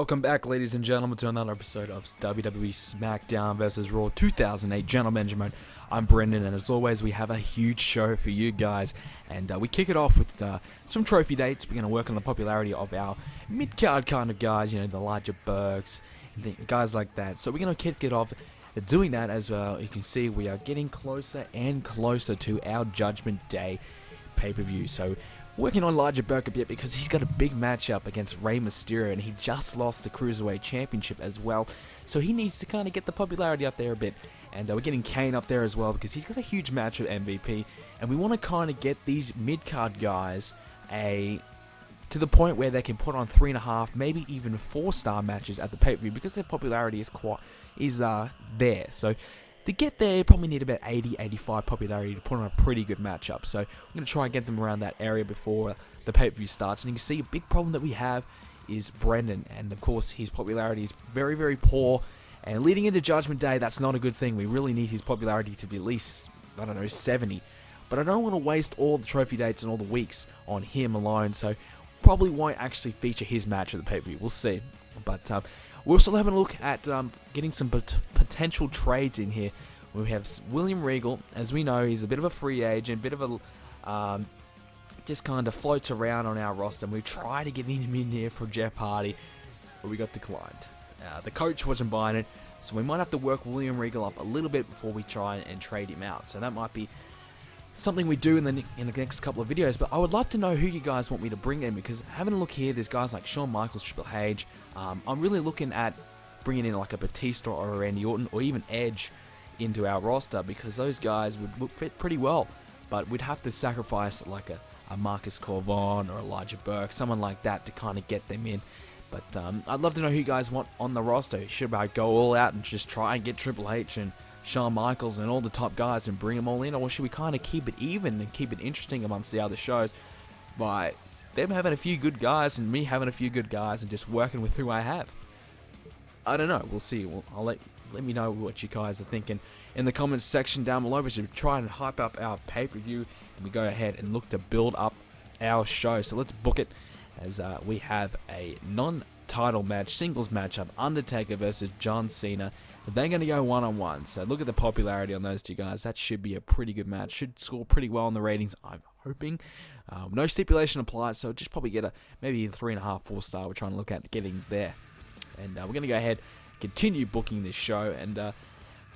Welcome back, ladies and gentlemen, to another episode of WWE Smackdown vs. Raw 2008 General Manager Mode. I'm Brendan, and as always, we have a huge show for you guys. And we kick it off with some trophy dates. We're going to work on the popularity of our mid-card kind of guys, you know, the larger Burks, and guys like that. So we're going to kick it off doing that as well. You can see we are getting closer and closer to our Judgment Day pay-per-view. So working on Larger Burke a bit because he's got a big matchup against Rey Mysterio, and he just lost the Cruiserweight Championship as well. So he needs to kind of get the popularity up there a bit. And we're getting Kane up there as well because he's got a huge match with MVP. And we want to kind of get these mid-card guys to the point where they can put on 3.5, maybe even 4-star matches at the pay-per-view because their popularity is there. So to get there, you probably need about 80, 85 popularity to put on a pretty good matchup. So we're going to try and get them around that area before the pay-per-view starts. And you can see a big problem that we have is Brendan. And of course, his popularity is very, very poor. And leading into Judgment Day, that's not a good thing. We really need his popularity to be at least, I don't know, 70. But I don't want to waste all the trophy dates and all the weeks on him alone. So probably won't actually feature his match at the pay-per-view. We'll see. But we're also having a look at getting some potential trades in here. We have William Regal. As we know, he's a bit of a free agent, bit of a just kind of floats around on our roster. And we try to get him in here for Jeff Hardy, but we got declined. The coach wasn't buying it, so we might have to work William Regal up a little bit before we try and trade him out. So that might be something we do in the next couple of videos. But I would love to know who you guys want me to bring in, because having a look here, there's guys like Shawn Michaels, Triple H. I'm really looking at bringing in like a Batista or a Randy Orton or even Edge into our roster, because those guys would fit pretty well. But we'd have to sacrifice like a Marcus Corvon or Elijah Burke, someone like that, to kind of get them in. But I'd love to know who you guys want on the roster. Should I go all out and just try and get Triple H and Shawn Michaels and all the top guys and bring them all in? Or should we kind of keep it even and keep it interesting amongst the other shows by them having a few good guys and me having a few good guys and just working with who I have? I don't know. We'll see. I'll let me know what you guys are thinking in the comments section down below. We should try and hype up our pay-per-view, and we go ahead and look to build up our show. So let's book it, as we have a non-title match, singles matchup, Undertaker versus John Cena. They're going to go one-on-one. So look at the popularity on those two guys. That should be a pretty good match. Should score pretty well in the ratings, I'm hoping. No stipulation applied, so just probably get maybe 3.5, 4-star. We're trying to look at getting there. And we're going to go ahead and continue booking this show. And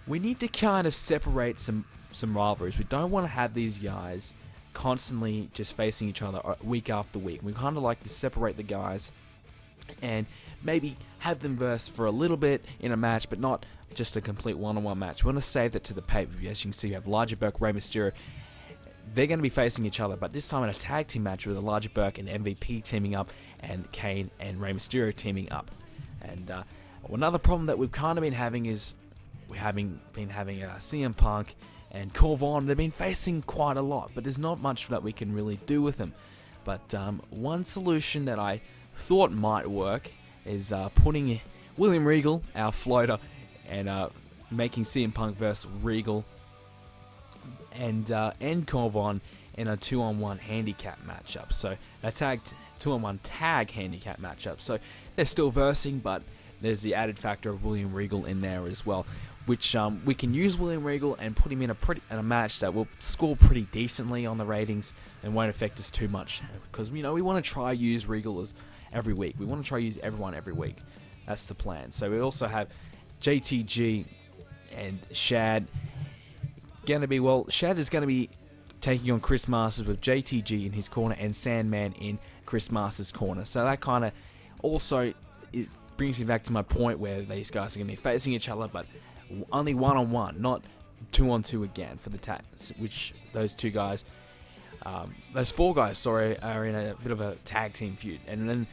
we need to kind of separate some rivalries. We don't want to have these guys constantly just facing each other week after week. We kind of like to separate the guys and maybe have them verse for a little bit in a match, but not just a complete one-on-one match. We want to save that to the pay-per-view. As you can see, we have Elijah Burke, Rey Mysterio. They're going to be facing each other, but this time in a tag team match with Elijah Burke and MVP teaming up, and Kane and Rey Mysterio teaming up. And another problem that we've kind of been having is we haven't been having CM Punk and Corvon. They've been facing quite a lot, but there's not much that we can really do with them. But one solution that I thought might work is putting William Regal, our floater, and making CM Punk versus Regal and Corvon in a 2-on-1 handicap matchup. So a 2-on-1 tag handicap matchup. So they're still versing, but there's the added factor of William Regal in there as well, which we can use William Regal and put him in a match that will score pretty decently on the ratings and won't affect us too much, because we want to try use Regal every week. We want to try use everyone every week. That's the plan. So we also have JTG and Shad. Shad is going to be taking on Chris Masters with JTG in his corner and Sandman in Chris Masters' corner. So that kind of also brings me back to my point where these guys are going to be facing each other, but only one-on-one, not 2-on-2 again for the tag, which those four guys, are in a bit of a tag team feud. And then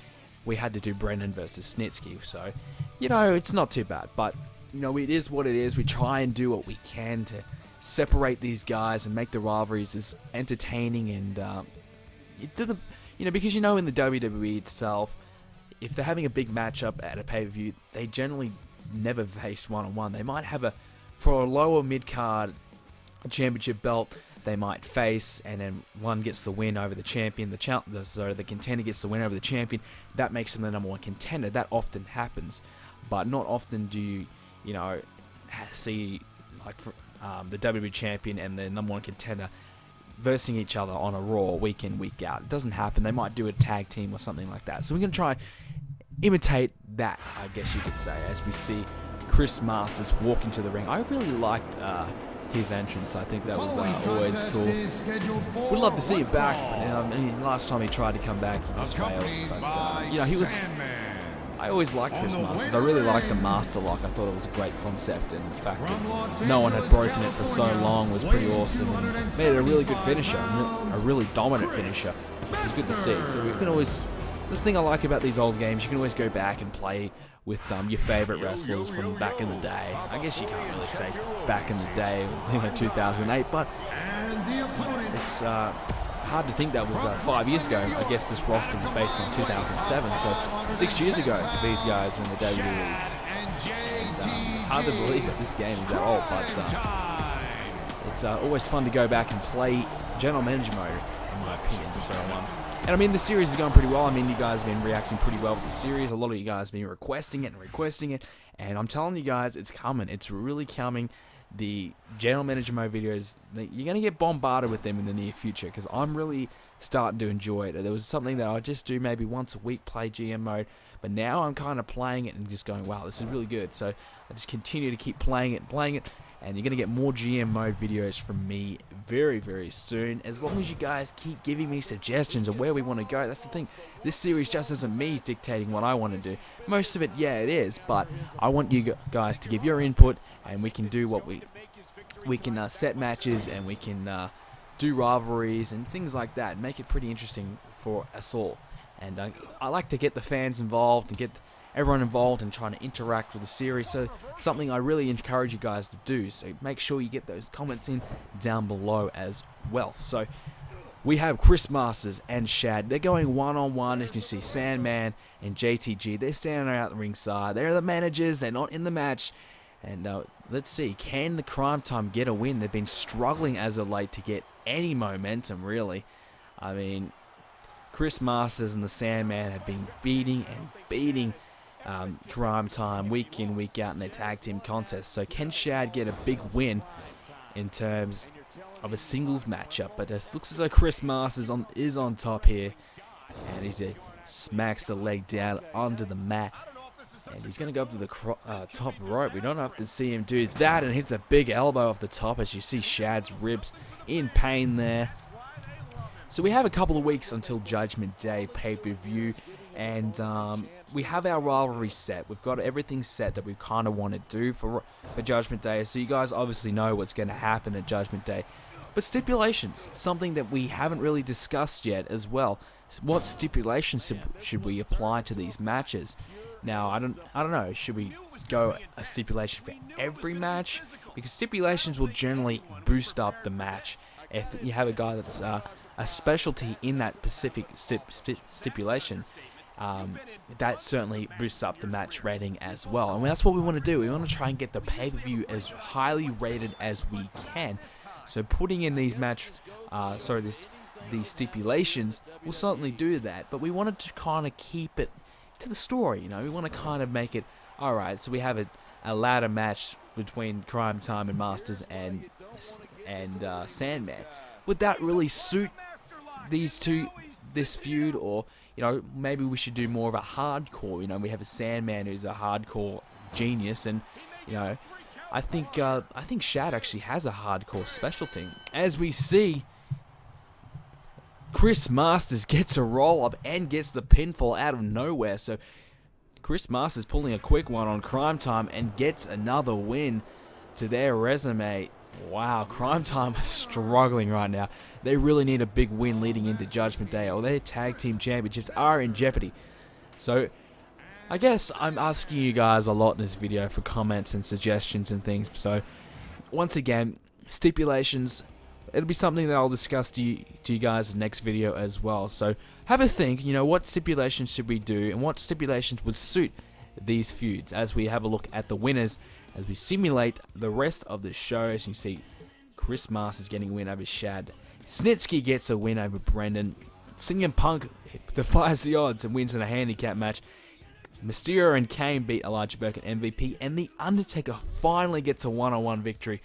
we had to do Brendan versus Snitsky. So, it's not too bad, but, it is what it is. We try and do what we can to separate these guys and make the rivalries as entertaining and, because in the WWE itself, if they're having a big matchup at a pay-per-view, they generally never face one-on-one. They might have for a lower mid-card championship belt, they might face, and then one gets the win over the champion, the contender gets the win over the champion. That makes them the number one contender. That often happens, but not often do you see like the WWE champion and the number one contender versing each other on a Raw week in, week out. It doesn't happen. They might do a tag team or something like that. So we're going to try and imitate that, I guess you could say, as we see Chris Masters walk into the ring. I really liked his entrance. I think that was always cool. Would love to see it back, but last time he tried to come back, he just failed. But he was. I always liked Chris Masters. I really liked the Master Lock. I thought it was a great concept, and the fact that no one had broken it for so long was pretty awesome, and made it a really good finisher, a really dominant finisher. It was good to see. So we can always. This thing I like about these old games, you can always go back and play with your favorite wrestlers from back in the day. I guess you can't really say back in the day, 2008, but it's hard to think that was 5 years ago. I guess this roster was based in 2007, so 6 years ago these guys were in the WWE. It's hard to believe that this game is that old, but it's always fun to go back and play General Manager mode, in my opinion. So, and I mean, the series is going pretty well. I mean, you guys have been reacting pretty well with the series. A lot of you guys have been requesting it, and I'm telling you guys, it's coming. It's really coming. The General Manager mode videos, you're going to get bombarded with them in the near future, because I'm really starting to enjoy it. There was something that I just do maybe once a week, play GM mode, but now I'm kind of playing it and just going, wow, this is really good. So I just continue to keep playing it, and you're going to get more GM mode videos from me very, very soon, as long as you guys keep giving me suggestions of where we want to go. That's the thing. This series just isn't me dictating what I want to do. Most of it, yeah, it is, but I want you guys to give your input, and we can do what we can set matches, and we can do rivalries and things like that, make it pretty interesting for us all. And I like to get the fans involved and get everyone involved and trying to interact with the series, so it's something I really encourage you guys to do. So make sure you get those comments in down below as well. So we have Chris Masters and Shad. They're going one-on-one. As you can see, Sandman and JTG, they're standing out the ringside. They're the managers. They're not in the match. And let's see, can the Crime Time get a win? They've been struggling as of late to get any momentum, really. I mean, Chris Masters and the Sandman have been beating Crime Time week in, week out in their tag team contests. So can Shad get a big win in terms of a singles matchup? But it looks as though Chris Masters is on top here, and he smacks the leg down onto the mat, and he's going to go up to the top rope. We don't have to see him do that, and hits a big elbow off the top, as you see Shad's ribs in pain there. So we have a couple of weeks until Judgment Day pay-per-view, and we have our rivalry set. We've got everything set that we kind of want to do for Judgment Day, so you guys obviously know what's going to happen at Judgment Day. But stipulations, something that we haven't really discussed yet as well. What stipulations should we apply to these matches? Now, I don't know, should we go a stipulation for every match? Because stipulations will generally boost up the match. If you have a guy that's a specialty in that specific stipulation, that certainly boosts up the match rating as well. And that's what we want to do. We want to try and get the pay-per-view as highly rated as we can. So putting in these these stipulations will certainly do that. But we wanted to kind of keep it to the story, you know. We want to kind of make it, alright, so we have a ladder match between Crime Time and Masters and Sandman. Would that really suit these two, this feud? Or, you know, maybe we should do more of a hardcore. You know, we have a Sandman who's a hardcore genius, and, you know, I think Shad actually has a hardcore specialty. As we see, Chris Masters gets a roll-up and gets the pinfall out of nowhere. So Chris Masters pulling a quick one on Crime Time and gets another win to their resume. Wow, Crime Time is struggling right now. They really need a big win leading into Judgment Day, or their tag team championships are in jeopardy. So I guess I'm asking you guys a lot in this video for comments and suggestions and things. So once again, stipulations, it'll be something that I'll discuss to you guys in the next video as well. So have a think, you know, what stipulations should we do and what stipulations would suit these feuds, as we have a look at the winners, as we simulate the rest of the show. As you see, Chris Masters getting a win over Shad. Snitsky gets a win over Brendan. CM Punk defies the odds and wins in a handicap match. Mysterio and Kane beat Elijah Burke and MVP, and The Undertaker finally gets a one-on-one victory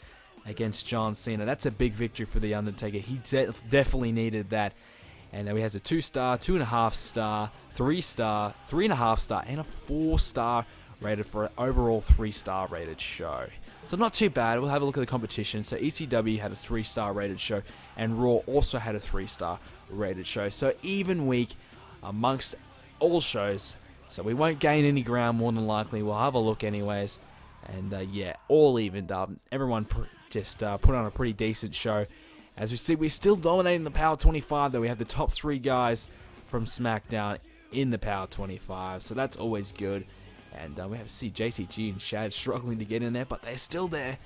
against John Cena. That's a big victory for The Undertaker. He definitely needed that. And now he has a 2-star, 2.5-star, 3-star, 3.5-star, and a 4-star rated for an overall 3-star rated show. So not too bad. We'll have a look at the competition. So ECW had a 3-star rated show, and Raw also had a 3-star rated show. So even week amongst all shows. So we won't gain any ground more than likely. We'll have a look anyways. And yeah, all evened up. Everyone just put on a pretty decent show. As we see, we're still dominating the Power 25, though. We have the top 3 guys from Smackdown in the Power 25, so that's always good. And we have to see JTG and Shad struggling to get in there, but they're still there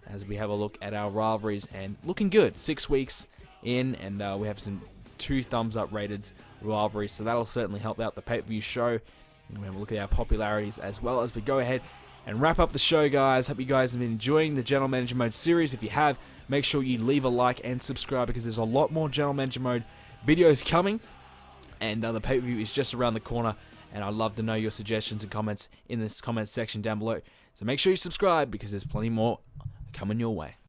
as we have a look at our rivalries. And looking good, 6 weeks in, and we have some 2 thumbs up rated rivalries, so that'll certainly help out the pay-per-view show. And we have a look at our popularities as well as we go ahead and wrap up the show, guys. Hope you guys have been enjoying the General Manager Mode series. If you have, make sure you leave a like and subscribe, because there's a lot more General Manager Mode videos coming. And the pay-per-view is just around the corner. And I'd love to know your suggestions and comments in this comment section down below. So make sure you subscribe, because there's plenty more coming your way.